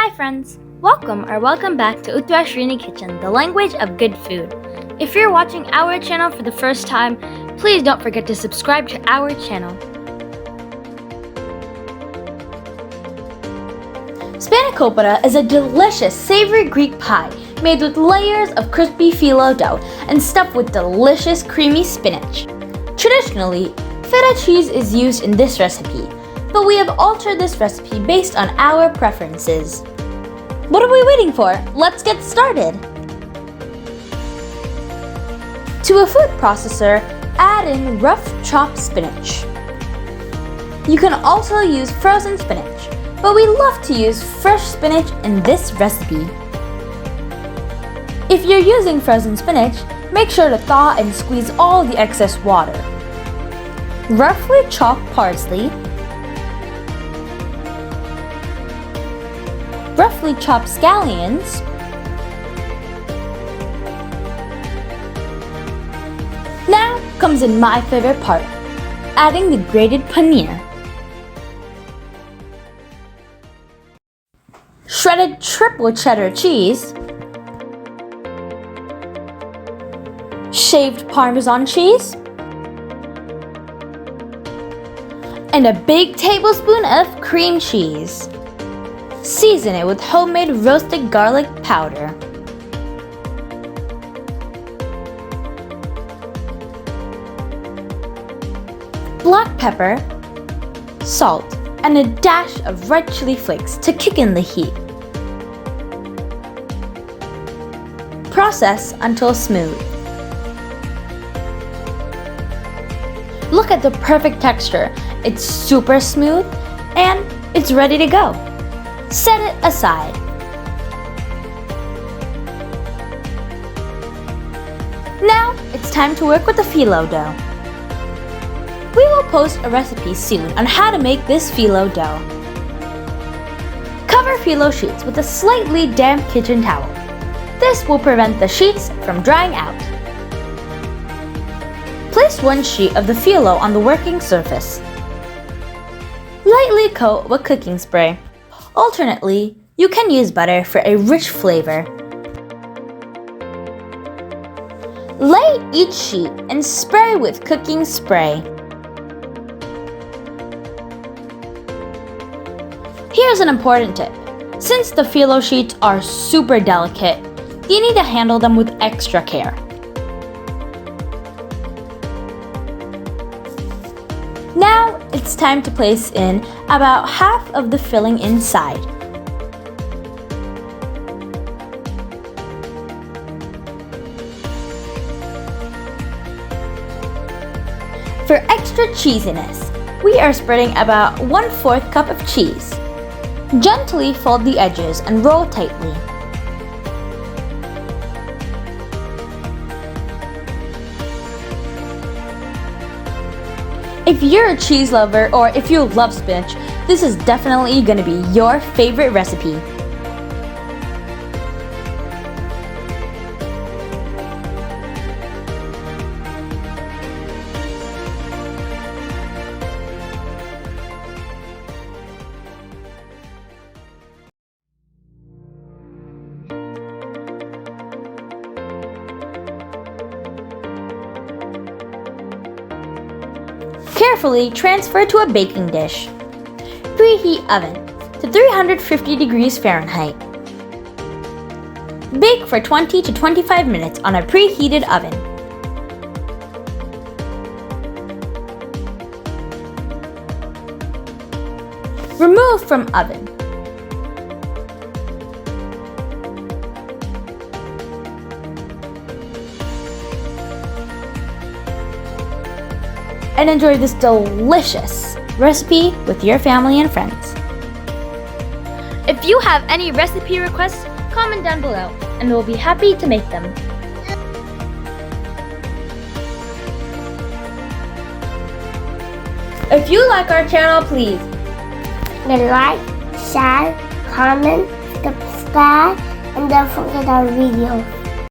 Hi friends! Welcome back to Uthra Srini Kitchen, the language of good food. If you're watching our channel for the first time, please don't forget to subscribe to our channel. Spanakopita is a delicious savory Greek pie made with layers of crispy phyllo dough and stuffed with delicious creamy spinach. Traditionally, feta cheese is used in this recipe, but we have altered this recipe based on our preferences. What are we waiting for? Let's get started! To a food processor, add in rough chopped spinach. You can also use frozen spinach, but we love to use fresh spinach in this recipe. If you're using frozen spinach, make sure to thaw and squeeze all the excess water. Roughly chop parsley, roughly chopped scallions, now comes in my favorite part, adding the grated paneer. Shredded triple cheddar cheese, shaved Parmesan cheese, and a big tablespoon of cream cheese. Season it with homemade roasted garlic powder. Black pepper, salt, and a dash of red chili flakes to kick in the heat. Process until smooth. Look at the perfect texture. It's super smooth and it's ready to go. Set it aside. Now it's time to work with the phyllo dough. We will post a recipe soon on how to make this phyllo dough. Cover phyllo sheets with a slightly damp kitchen towel. This will prevent the sheets from drying out. Place one sheet of the phyllo on the working surface. Lightly coat with cooking spray. Alternately, you can use butter for a rich flavor. Lay each sheet and spray with cooking spray. Here's an important tip. Since the phyllo sheets are super delicate, you need to handle them with extra care. Now it's time to place in about half of the filling inside. For extra cheesiness, we are spreading about 1/4 cup of cheese. Gently fold the edges and roll tightly. If you're a cheese lover or if you love spinach, this is definitely going to be your favorite recipe. Carefully transfer to a baking dish. Preheat oven to 350 degrees Fahrenheit. Bake for 20 to 25 minutes on a preheated oven. Remove from oven. And enjoy this delicious recipe with your family and friends. If you have any recipe requests, comment down below and we'll be happy to make them. If you like our channel, please like, share, comment, subscribe, and don't forget our videos.